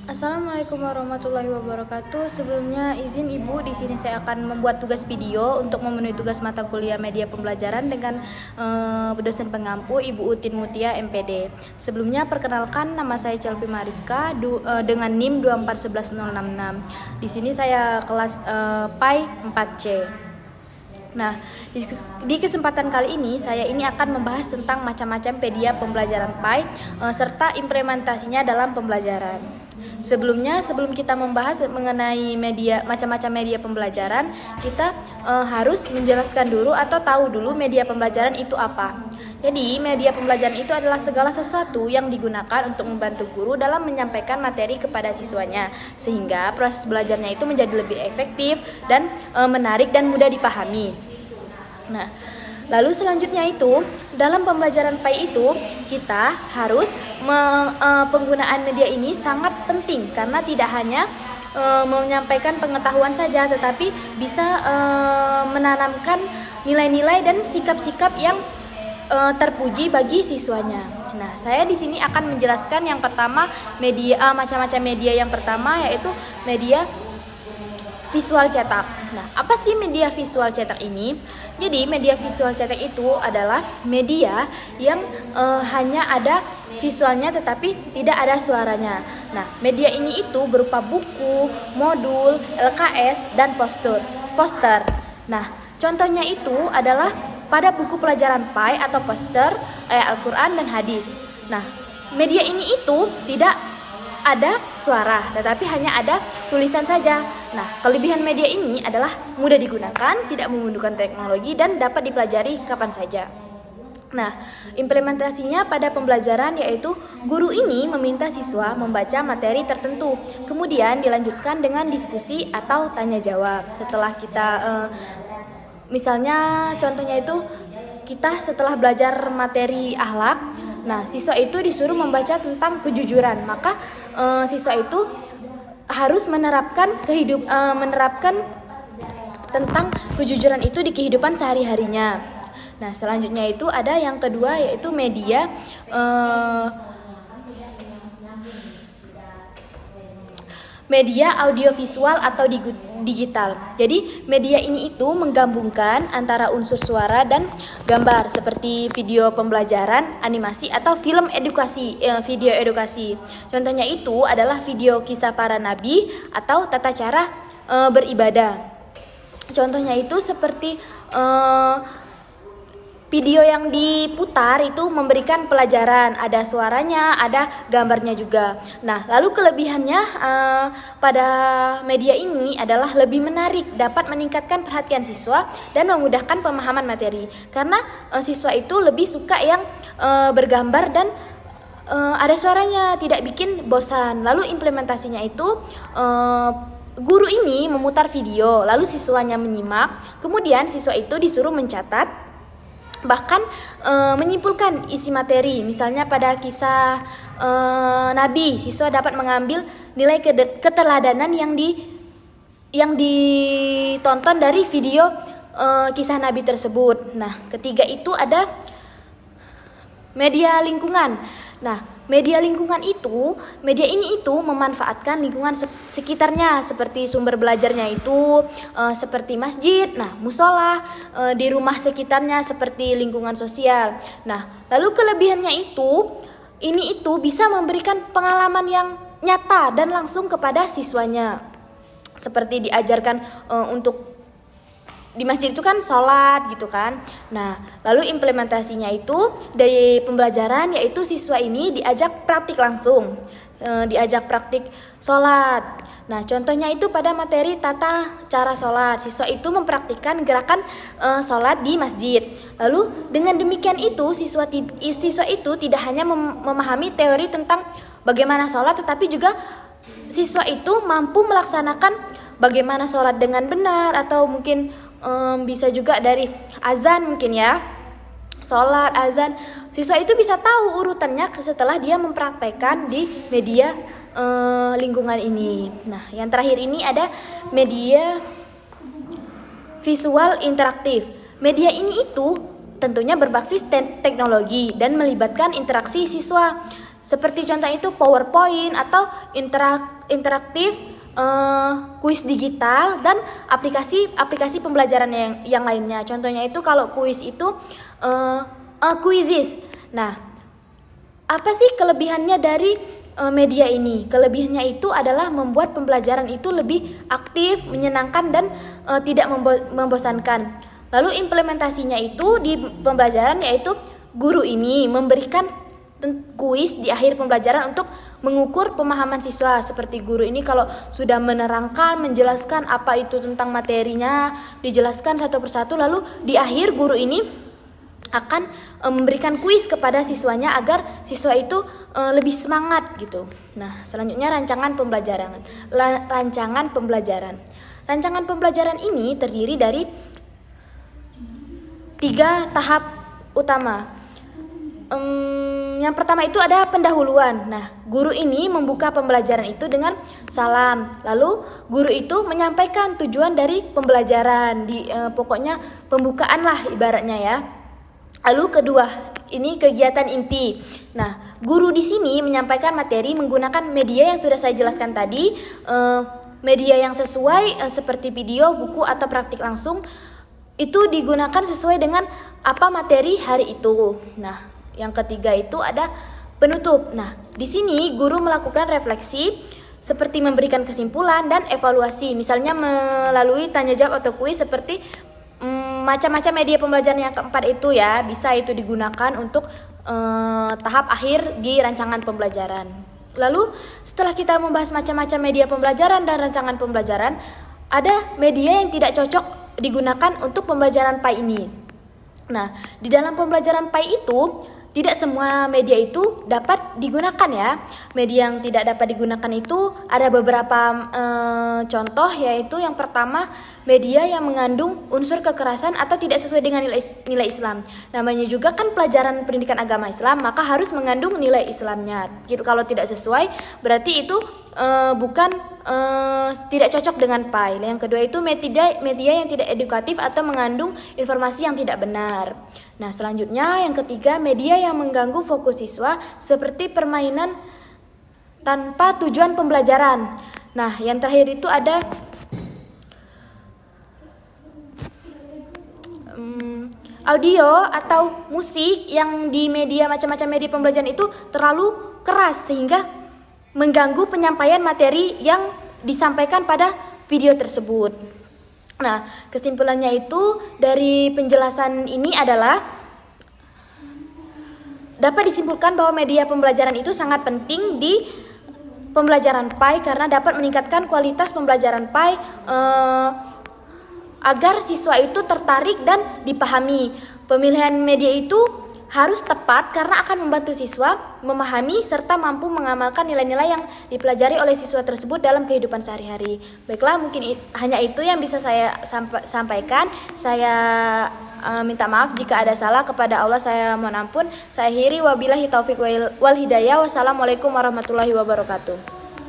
Assalamualaikum warahmatullahi wabarakatuh. Sebelumnya izin Ibu, di sini saya akan membuat tugas video untuk memenuhi tugas mata kuliah media pembelajaran dengan dosen pengampu Ibu Utin Mutia MPD. Sebelumnya perkenalkan, nama saya Chelvi Mariska dengan NIM 2411066. Di sini saya kelas PAI 4C. Nah, di kesempatan kali ini saya akan membahas tentang macam-macam media pembelajaran PAI serta implementasinya dalam pembelajaran. Sebelum kita membahas mengenai macam-macam media pembelajaran, kita harus menjelaskan dulu atau tahu dulu media pembelajaran itu apa. Jadi, media pembelajaran itu adalah segala sesuatu yang digunakan untuk membantu guru dalam menyampaikan materi kepada siswanya, sehingga proses belajarnya itu menjadi lebih efektif dan menarik dan mudah dipahami. Nah, lalu selanjutnya itu, dalam pembelajaran PAI itu kita harus penggunaan media ini sangat penting karena tidak hanya menyampaikan pengetahuan saja, tetapi bisa menanamkan nilai-nilai dan sikap-sikap yang terpuji bagi siswanya. Nah, saya di sini akan menjelaskan yang pertama macam-macam media. Yang pertama yaitu media visual cetak. Nah, apa sih media visual cetak ini? Jadi, media visual cetak itu adalah media yang hanya ada visualnya tetapi tidak ada suaranya. Nah, media ini itu berupa buku, modul, LKS, dan poster. Nah, contohnya itu adalah pada buku pelajaran PAI atau poster, ayat Al-Quran, dan hadis. Nah, media ini itu tidak ada suara, tetapi hanya ada tulisan saja. Nah, kelebihan media ini adalah mudah digunakan, tidak membutuhkan teknologi, dan dapat dipelajari kapan saja. Nah, implementasinya pada pembelajaran yaitu guru ini meminta siswa membaca materi tertentu, kemudian dilanjutkan dengan diskusi atau tanya jawab. Setelah kita misalnya contohnya itu kita setelah belajar materi akhlak, nah siswa itu disuruh membaca tentang kejujuran, maka siswa itu harus menerapkan tentang kejujuran itu di kehidupan sehari-harinya. Nah, selanjutnya itu ada yang kedua yaitu media audiovisual atau digital. Jadi, media ini itu menggabungkan antara unsur suara dan gambar seperti video pembelajaran, animasi atau film video edukasi. Contohnya itu adalah video kisah para nabi atau tata cara beribadah. Contohnya itu seperti video yang diputar itu memberikan pelajaran, ada suaranya, ada gambarnya juga. Nah, lalu kelebihannya pada media ini adalah lebih menarik, dapat meningkatkan perhatian siswa dan memudahkan pemahaman materi. Karena siswa itu lebih suka yang bergambar dan ada suaranya, tidak bikin bosan. Lalu implementasinya itu guru ini memutar video, lalu siswanya menyimak, kemudian siswa itu disuruh mencatat bahkan menyimpulkan isi materi. Misalnya pada kisah Nabi, siswa dapat mengambil nilai keteladanan yang ditonton dari video kisah Nabi tersebut. Nah, ketiga itu ada media lingkungan. Nah, media ini itu memanfaatkan lingkungan sekitarnya seperti sumber belajarnya itu seperti masjid, musola, di rumah sekitarnya seperti lingkungan sosial. Nah, lalu kelebihannya ini bisa memberikan pengalaman yang nyata dan langsung kepada siswanya. Seperti diajarkan untuk di masjid itu kan sholat gitu kan. Nah, lalu implementasinya itu dari pembelajaran yaitu siswa ini diajak praktik langsung, diajak praktik sholat. Nah, contohnya itu pada materi tata cara sholat, siswa itu mempraktikkan gerakan sholat di masjid. Lalu dengan demikian itu siswa itu tidak hanya memahami teori tentang bagaimana sholat, tetapi juga siswa itu mampu melaksanakan bagaimana sholat dengan benar, atau mungkin bisa juga dari azan mungkin ya, sholat, azan. Siswa itu bisa tahu urutannya setelah dia mempraktekkan di media lingkungan ini. Nah, yang terakhir ini ada media visual interaktif. Media ini itu tentunya berbasis teknologi dan melibatkan interaksi siswa. seperti contoh itu PowerPoint atau interaktif, kuis digital dan aplikasi pembelajaran yang lainnya. Contohnya itu kalau kuis itu Quizizz. Nah, apa sih kelebihannya dari media ini? Kelebihannya itu adalah membuat pembelajaran itu lebih aktif, menyenangkan dan tidak membosankan. Lalu implementasinya itu di pembelajaran yaitu guru ini memberikan kuis di akhir pembelajaran untuk mengukur pemahaman siswa. Seperti guru ini kalau sudah menerangkan, menjelaskan apa itu tentang materinya, dijelaskan satu persatu, lalu di akhir guru ini akan memberikan kuis kepada siswanya agar siswa itu lebih semangat gitu. Nah, selanjutnya rancangan pembelajaran. Rancangan pembelajaran ini terdiri dari 3 tahap utama. Yang pertama itu ada pendahuluan. Nah, guru ini membuka pembelajaran itu dengan salam. Lalu guru itu menyampaikan tujuan dari pembelajaran. Pokoknya pembukaan lah ibaratnya ya. Lalu kedua, ini kegiatan inti. Nah, guru di sini menyampaikan materi menggunakan media yang sudah saya jelaskan tadi. Media yang sesuai seperti video, buku atau praktik langsung itu digunakan sesuai dengan apa materi hari itu. Nah, yang ketiga itu ada penutup. Nah, di sini guru melakukan refleksi seperti memberikan kesimpulan dan evaluasi. Misalnya melalui tanya jawab atau kuis seperti macam-macam media pembelajaran yang keempat itu ya. Bisa itu digunakan untuk tahap akhir di rancangan pembelajaran. Lalu setelah kita membahas macam-macam media pembelajaran dan rancangan pembelajaran, ada media yang tidak cocok digunakan untuk pembelajaran PAI ini. Nah, di dalam pembelajaran PAI itu tidak semua media itu dapat digunakan ya. Media yang tidak dapat digunakan itu ada beberapa contoh, yaitu yang pertama media yang mengandung unsur kekerasan atau tidak sesuai dengan nilai Islam. Namanya juga kan pelajaran pendidikan agama Islam, maka harus mengandung nilai Islamnya. Kalau tidak sesuai berarti itu tidak cocok dengan PAI. Yang kedua itu media yang tidak edukatif atau mengandung informasi yang tidak benar. Nah, selanjutnya yang ketiga, media yang mengganggu fokus siswa seperti permainan tanpa tujuan pembelajaran. Nah, yang terakhir itu ada audio atau musik yang di macam-macam media pembelajaran itu terlalu keras sehingga mengganggu penyampaian materi yang disampaikan pada video tersebut. Nah, kesimpulannya itu dari penjelasan ini adalah dapat disimpulkan bahwa media pembelajaran itu sangat penting di pembelajaran PAI karena dapat meningkatkan kualitas pembelajaran PAI agar siswa itu tertarik dan dipahami. Pemilihan media itu harus tepat karena akan membantu siswa memahami serta mampu mengamalkan nilai-nilai yang dipelajari oleh siswa tersebut dalam kehidupan sehari-hari. Baiklah, mungkin hanya itu yang bisa saya sampaikan. Saya minta maaf jika ada salah, kepada Allah saya mohon ampun. Saya akhiri, wabillahi taufik wal hidayah. Wassalamualaikum warahmatullahi wabarakatuh.